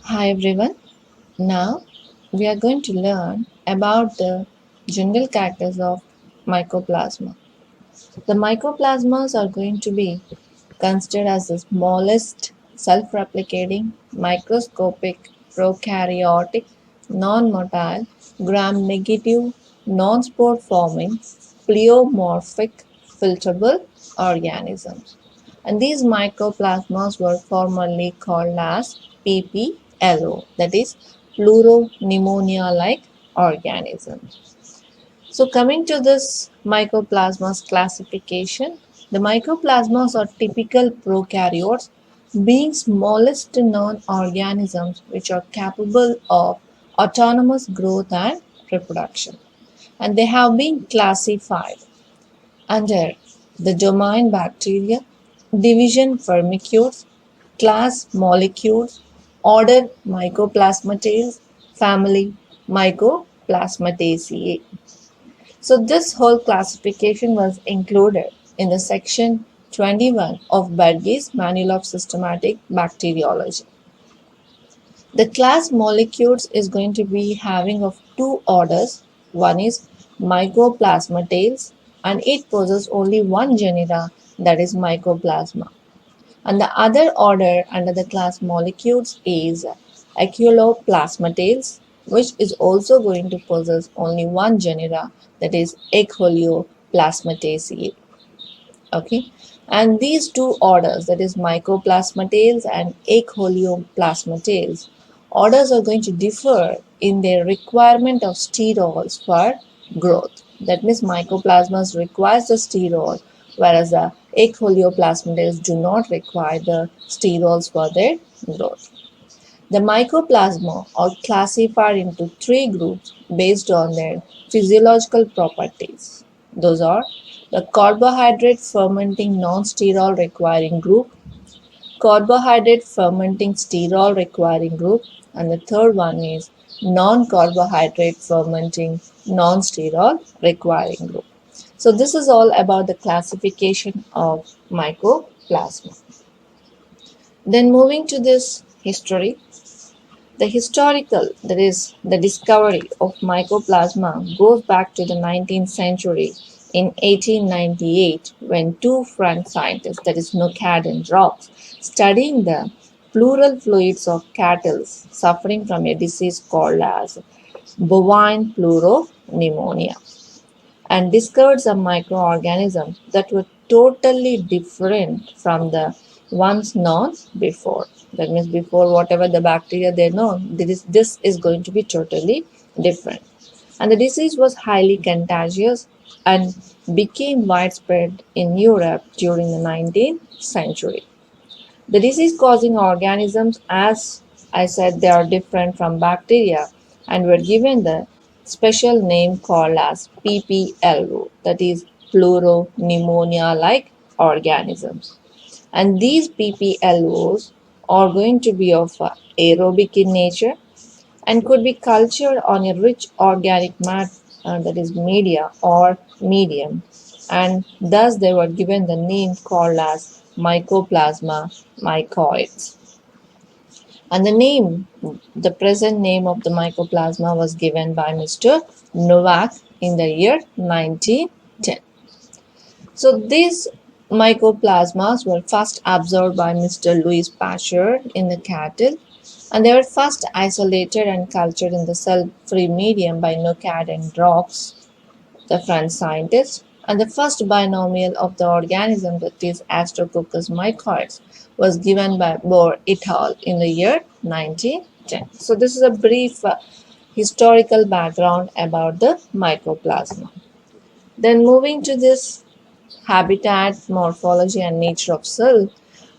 Hi everyone. Now we are going to learn about the general characters of mycoplasma. The mycoplasmas are going to be considered as the smallest self-replicating, microscopic, prokaryotic, non-motile, gram-negative, non-spore-forming, pleomorphic, filterable organisms. And these mycoplasmas were formerly called as Pplo, that is Pleuro Pneumonia-like organisms. So coming to this mycoplasmas classification, the mycoplasmas are typical prokaryotes, being smallest known organisms which are capable of autonomous growth and reproduction. And they have been classified under the domain bacteria, division firmicutes, class molecules, order Mycoplasmatae, family Mycoplasmataceae. So this whole classification was included in the section 21 of Berge's Manual of Systematic Bacteriology. The class molecules is going to be having of two orders. One is Mycoplasmatae and it possesses only one genera, that is Mycoplasma. And the other order under the class molecules is Echoloplasmatae, which is also going to possess only one genera, that is Echoloplasmataceae. Okay, and these two orders, that is Mycoplasmatae and Echoloplasmatae, orders are going to differ in their requirement of sterols for growth. That means Mycoplasmas requires the sterol, whereas the Echoloplasmatae do not require the sterols for their growth. The mycoplasma are classified into three groups based on their physiological properties. Those are the carbohydrate fermenting non-sterol requiring group, carbohydrate fermenting sterol requiring group, and the third one is non-carbohydrate fermenting non-sterol requiring group. So this is all about the classification of mycoplasma. Then moving to this history, the historical, that is, the discovery of mycoplasma goes back to the 19th century in 1898 when two French scientists, that is Nocad and Rox, studying the pleural fluids of cattle suffering from a disease called as bovine pleuro pneumonia, and discovered some microorganisms that were totally different from the ones known before. That means before whatever the bacteria they know, this is going to be totally different. And the disease was highly contagious and became widespread in Europe during the 19th century. The disease causing organisms, as I said, they are different from bacteria and were given the special name called as Pplo, that is Pleuro Pneumonia-like organisms. And these Pplos are going to be of aerobic in nature and could be cultured on a rich organic mat, that is media or medium, and thus they were given the name called as mycoplasma mycoids. And the present name of the mycoplasma was given by Mr. Novak in the year 1910. So these mycoplasmas were first observed by Mr. Louis Pasteur in the cattle, and they were first isolated and cultured in the cell-free medium by Nocad and Rox, the French scientist, and the first binomial of the organism, that is Astrococcus mycoides, was given by Bohr et al. In the year 1910. So this is a brief historical background about the mycoplasma. Then moving to this habitat, morphology and nature of cell,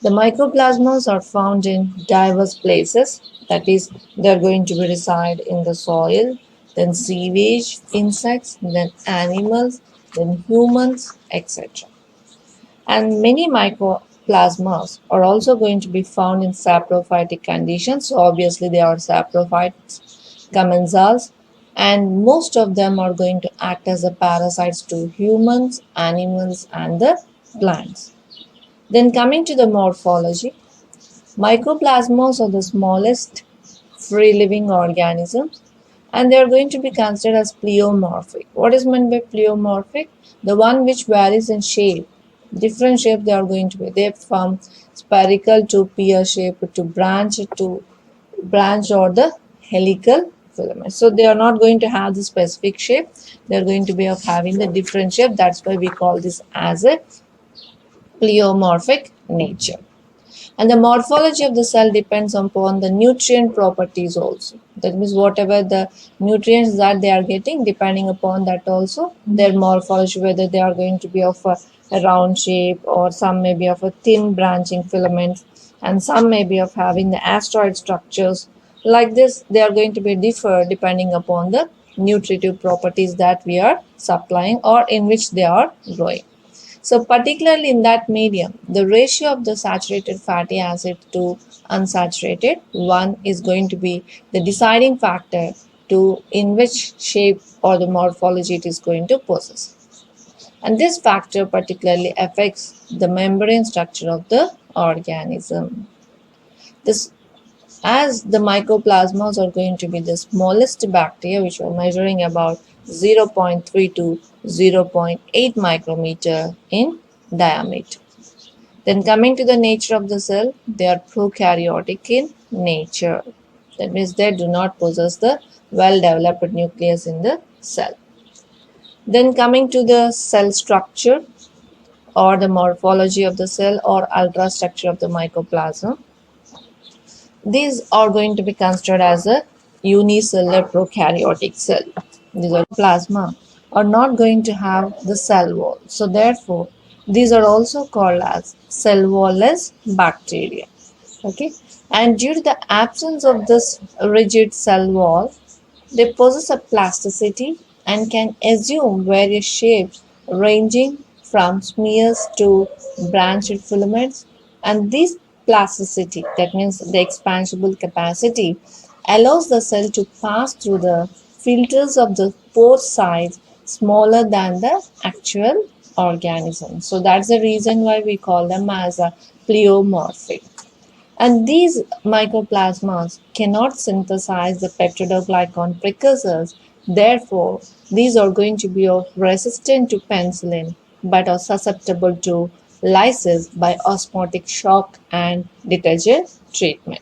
the mycoplasmas are found in diverse places. That is, they are going to be reside in the soil, then sewage, insects, then animals, then humans, etc. And many mycoplasmas are also going to be found in saprophytic conditions. So obviously they are saprophytes, commensals, and most of them are going to act as the parasites to humans, animals, and the plants. Then coming to the morphology, mycoplasmas are the smallest free living organisms, and they are going to be considered as pleomorphic. What is meant by pleomorphic? The one which varies in shape. Different shape they are going to be. They from spherical to pear shape to branch or the helical filament. So they are not going to have the specific shape. They are going to be of having the different shape. That's why we call this as a pleomorphic nature. And the morphology of the cell depends upon the nutrient properties also. That means whatever the nutrients that they are getting, depending upon that also, their morphology, whether they are going to be of a round shape, or some may be of a thin branching filaments, and some may be of having the asteroid structures. Like this, they are going to be differ depending upon the nutritive properties that we are supplying or in which they are growing. So particularly in that medium, the ratio of the saturated fatty acid to unsaturated one is going to be the deciding factor to in which shape or the morphology it is going to possess. And this factor particularly affects the membrane structure of the organism. This as the mycoplasmas are going to be the smallest bacteria, which are measuring about 0.3 to 0.8 micrometer in diameter. Then coming to the nature of the cell, they are prokaryotic in nature. That means they do not possess the well-developed nucleus in the cell. Then coming to the cell structure or the morphology of the cell or ultrastructure of the mycoplasma. These are going to be considered as a unicellular prokaryotic cell. These are plasma are not going to have the cell wall. So therefore, these are also called as cell wall-less bacteria. Okay, and due to the absence of this rigid cell wall, they possess a plasticity and can assume various shapes ranging from smears to branched filaments. And this plasticity, that means the expansible capacity, allows the cell to pass through the filters of the pore size smaller than the actual organism. So that's the reason why we call them as a pleomorphic. And these mycoplasmas cannot synthesize the peptidoglycan precursors. Therefore, these are going to be resistant to penicillin but are susceptible to lysis by osmotic shock and detergent treatment.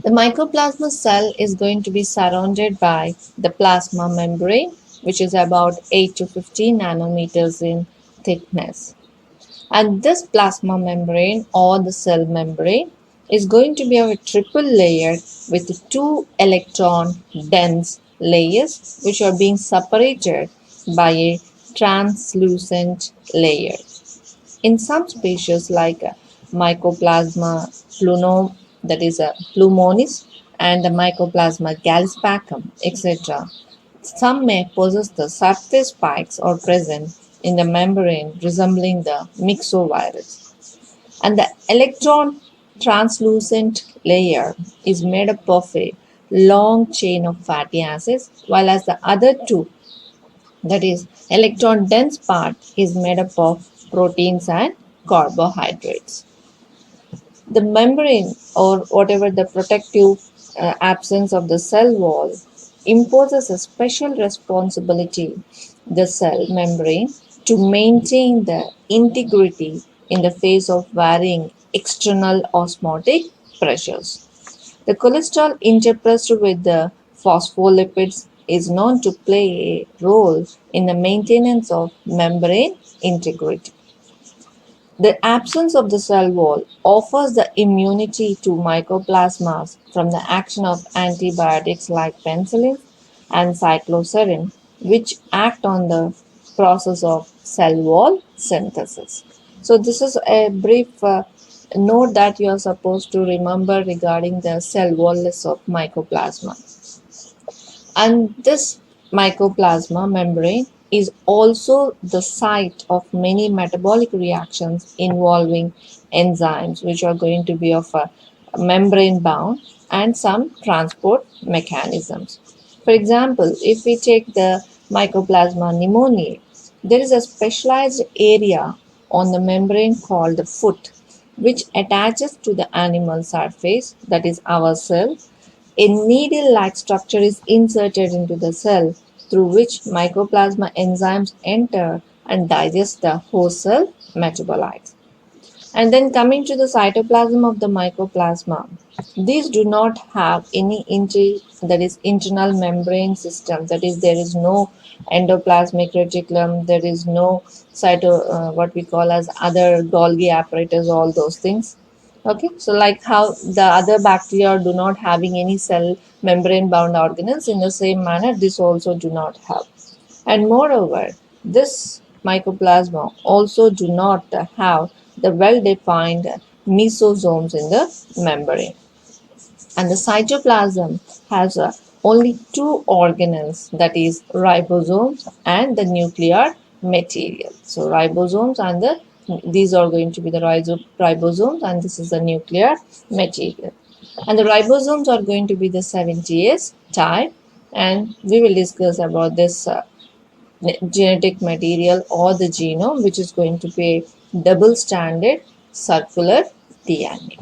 The mycoplasma cell is going to be surrounded by the plasma membrane, which is about 8 to 15 nanometers in thickness. And this plasma membrane or the cell membrane is going to be of a triple layer with two electron dense layers which are being separated by a translucent layer. In some species like Mycoplasma pluno, that is a plumonis, and the Mycoplasma gallispacum, etc., some may possess the surface spikes or present in the membrane resembling the myxovirus. And the electron translucent layer is made up of a long chain of fatty acids, while as the other two, that is electron dense part, is made up of proteins and carbohydrates. The membrane or whatever the protective absence of the cell wall imposes a special responsibility the cell membrane to maintain the integrity in the face of varying external osmotic pressures. The cholesterol interpressed with the phospholipids is known to play a role in the maintenance of membrane integrity. The absence of the cell wall offers the immunity to mycoplasmas from the action of antibiotics like penicillin and cycloserine, which act on the process of cell wall synthesis. So, this is a brief note that you are supposed to remember regarding the cell wall of mycoplasma. And this mycoplasma membrane is also the site of many metabolic reactions involving enzymes, which are going to be of a membrane bound, and some transport mechanisms. For example, if we take the Mycoplasma pneumoniae, there is a specialized area on the membrane called the foot, which attaches to the animal surface, that is our cell, a needle-like structure is inserted into the cell through which mycoplasma enzymes enter and digest the host cell metabolites. And then coming to the cytoplasm of the mycoplasma, these do not have any internal membrane system. That is, there is no endoplasmic reticulum, there is no what we call as other Golgi apparatus, all those things. Okay, so like how the other bacteria do not having any cell membrane bound organelles, in the same manner this also do not have. And moreover, this mycoplasma also do not have the well-defined mesosomes in the membrane. And the cytoplasm has only two organelles, that is ribosomes and the nuclear material. So ribosomes and these are going to be the ribosomes, and this is the nuclear material. And the ribosomes are going to be the 70S type, and we will discuss about this genetic material or the genome, which is going to be a double-stranded circular DNA.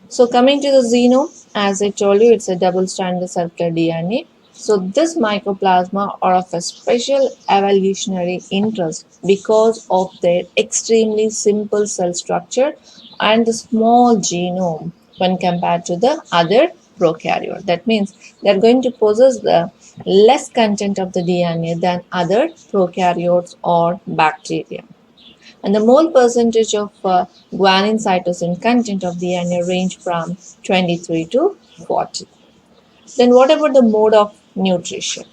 So coming to the genome, as I told you, it's a double-stranded circular DNA. So this mycoplasma are of a special evolutionary interest because of their extremely simple cell structure and the small genome when compared to the other prokaryote. That means they are going to possess the less content of the DNA than other prokaryotes or bacteria. And the mole percentage of guanine cytosine content of DNA range from 23 to 40. Then what about the mode of nutrition?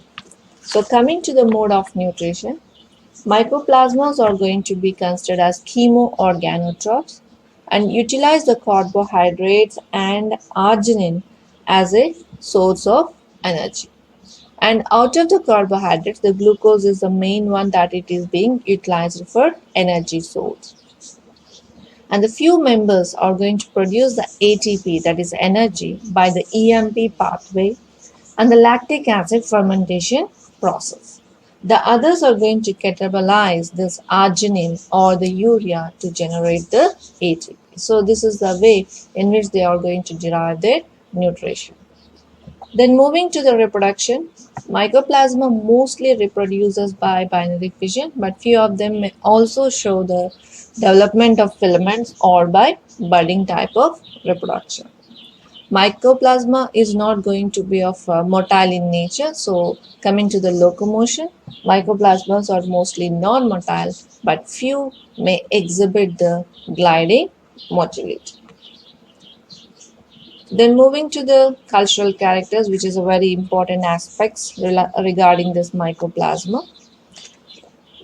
So coming to the mode of nutrition, mycoplasmas are going to be considered as chemoorganotrophs and utilize the carbohydrates and arginine as a source of energy. And out of the carbohydrates, the glucose is the main one that it is being utilized for energy source. And the few members are going to produce the ATP, that is energy, by the EMP pathway and the lactic acid fermentation process. The others are going to catabolize this arginine or the urea to generate the ATP. So this is the way in which they are going to derive their nutrition. Then moving to the reproduction, mycoplasma mostly reproduces by binary fission, but few of them may also show the development of filaments or by budding type of reproduction. Mycoplasma is not going to be of motile in nature. So coming to the locomotion, mycoplasmas are mostly non-motile, but few may exhibit the gliding motility. Then moving to the cultural characters, which is a very important aspect regarding this mycoplasma.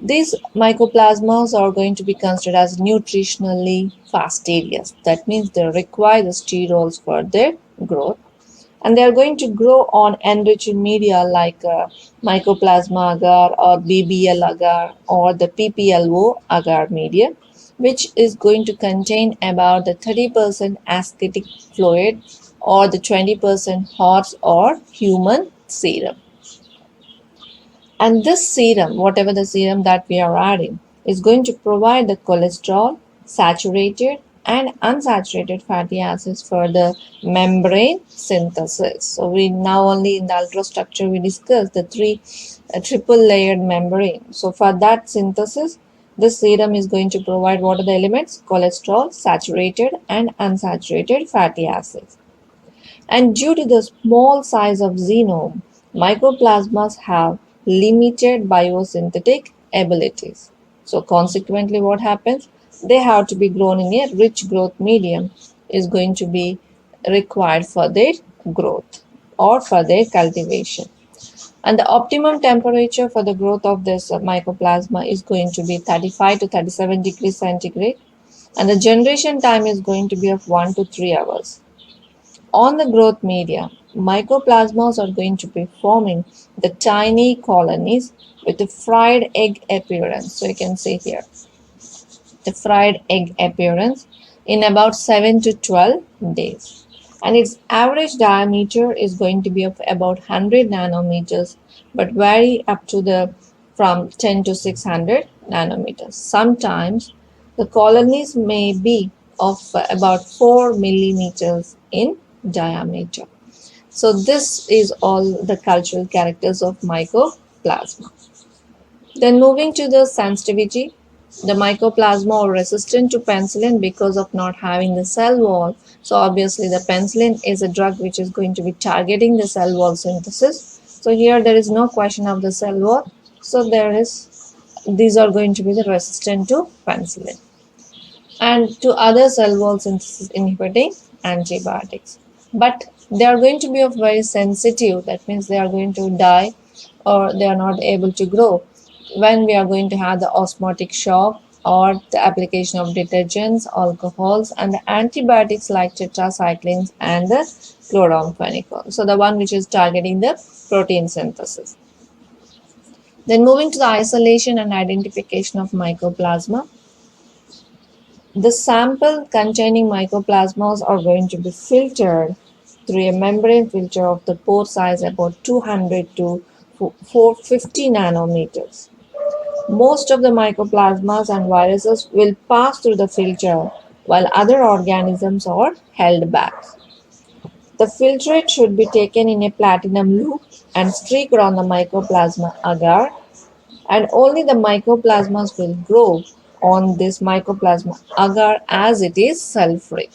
These mycoplasmas are going to be considered as nutritionally fastidious. That means they require the sterols for their growth. And they are going to grow on enriched media like mycoplasma agar or BBL agar or the PPLO agar media, which is going to contain about the 30% ascitic fluid or the 20% horse or human serum. And this serum, whatever the serum that we are adding, is going to provide the cholesterol, saturated and unsaturated fatty acids for the membrane synthesis. So we now only in the ultrastructure we discussed the triple layered membrane. So for that synthesis, this serum is going to provide what are the elements? Cholesterol, saturated and unsaturated fatty acids. And due to the small size of genome, mycoplasmas have limited biosynthetic abilities. So consequently what happens? They have to be grown in a rich growth medium is going to be required for their growth or for their cultivation. And the optimum temperature for the growth of this mycoplasma is going to be 35 to 37 degrees centigrade, and the generation time is going to be of 1 to 3 hours. On the growth media, mycoplasmas are going to be forming the tiny colonies with a fried egg appearance. So you can see here the fried egg appearance in about 7 to 12 days. And its average diameter is going to be of about 100 nanometers, but vary up to from 10 to 600 nanometers. Sometimes the colonies may be of about 4 millimeters in diameter. So this is all the cultural characters of mycoplasma. Then moving to the sensitivity, the mycoplasma are resistant to penicillin because of not having the cell wall. So obviously the penicillin is a drug which is going to be targeting the cell wall synthesis. So here there is no question of the cell wall. So these are going to be the resistant to penicillin and to other cell wall synthesis inhibiting antibiotics. But they are going to be of very sensitive, that means they are going to die or they are not able to grow when we are going to have the osmotic shock or the application of detergents, alcohols, and the antibiotics like tetracyclines and the chloramphenicol. So the one which is targeting the protein synthesis. Then moving to the isolation and identification of mycoplasma. The sample containing mycoplasmas are going to be filtered through a membrane filter of the pore size about 200 to 450 nanometers. Most of the mycoplasmas and viruses will pass through the filter while other organisms are held back. The filtrate should be taken in a platinum loop and streaked on the mycoplasma agar, and only the mycoplasmas will grow on this mycoplasma agar as it is cell-free.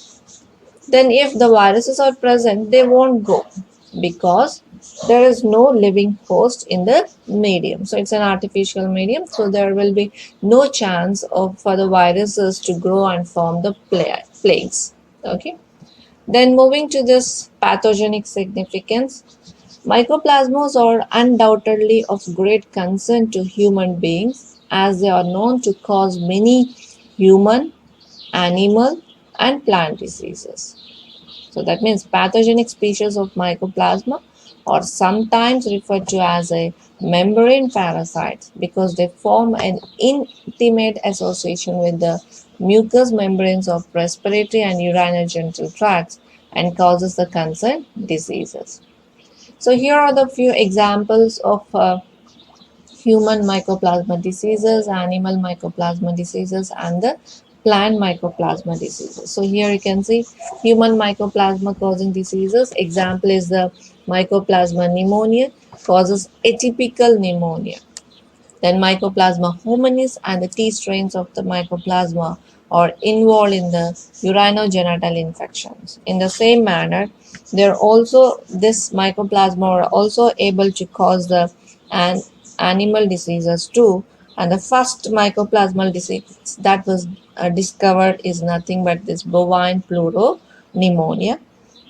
Then if the viruses are present, they won't grow because there is no living host in the medium. So it's an artificial medium, so there will be no chance for the viruses to grow and form the plagues. Okay. Then moving to this pathogenic significance, mycoplasmas are undoubtedly of great concern to human beings as they are known to cause many human, animal, and plant diseases. So that means pathogenic species of mycoplasma are sometimes referred to as a membrane parasites because they form an intimate association with the mucous membranes of respiratory and urinary tracts and causes the concerned diseases. So here are the few examples of human mycoplasma diseases, animal mycoplasma diseases, and the plant mycoplasma diseases. So here you can see human mycoplasma causing diseases. Example is the mycoplasma pneumonia causes atypical pneumonia. Then Mycoplasma hominis and the T strains of the Mycoplasma are involved in the urinogenital infections. In the same manner, this Mycoplasma are also able to cause the animal diseases too. And the first mycoplasmal disease that was discovered is nothing but this bovine Pleuro Pneumonia.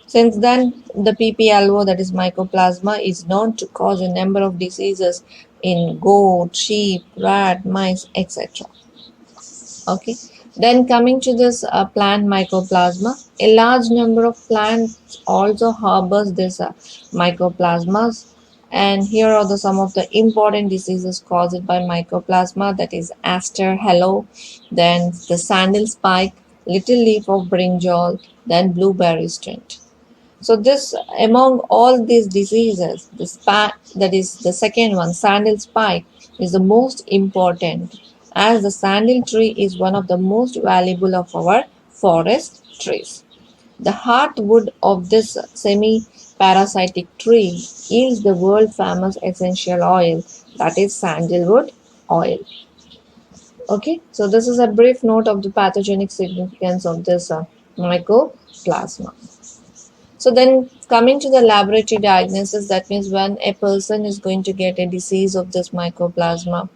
Since then, the Pplo, that is mycoplasma, is known to cause a number of diseases in goat, sheep, rat, mice, etc. Okay. Then coming to this plant mycoplasma, a large number of plants also harbors this mycoplasmas. And here are some of the important diseases caused by mycoplasma, that is aster hello, then the sandal spike, little leaf of brinjal, then blueberry stint. So this among all these diseases, that is the second one, sandal spike, is the most important as the sandal tree is one of the most valuable of our forest trees. The heartwood of this semi-parasitic tree yields the world famous essential oil, that is sandalwood oil. Okay, so this is a brief note of the pathogenic significance of this mycoplasma. So then coming to the laboratory diagnosis, that means when a person is going to get a disease of this mycoplasma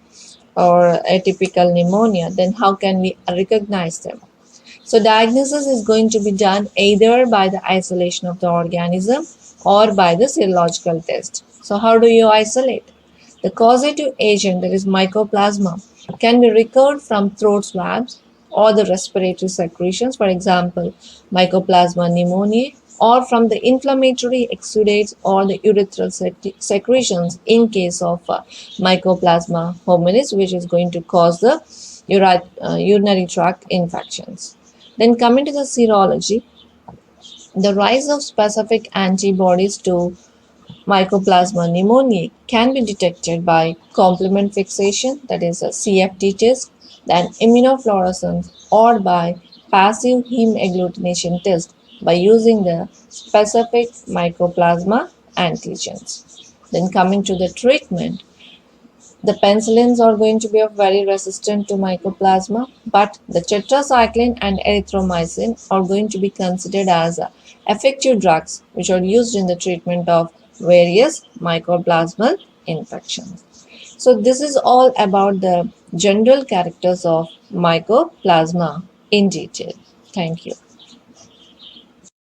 or atypical pneumonia, then how can we recognize them? So diagnosis is going to be done either by the isolation of the organism or by the serological test. So how do you isolate? The causative agent, that is mycoplasma, can be recovered from throat swabs or the respiratory secretions, for example, mycoplasma pneumoniae, or from the inflammatory exudates or the urethral secretions in case of mycoplasma hominis, which is going to cause the urinary tract infections. Then coming to the serology, the rise of specific antibodies to Mycoplasma pneumoniae can be detected by complement fixation, that is a CFT test, then immunofluorescence, or by passive heme agglutination test by using the specific mycoplasma antigens. Then coming to the treatment, the penicillins are going to be very resistant to mycoplasma, but the tetracycline and erythromycin are going to be considered as effective drugs which are used in the treatment of various mycoplasmal infections. So this is all about the general characters of mycoplasma in detail. Thank you.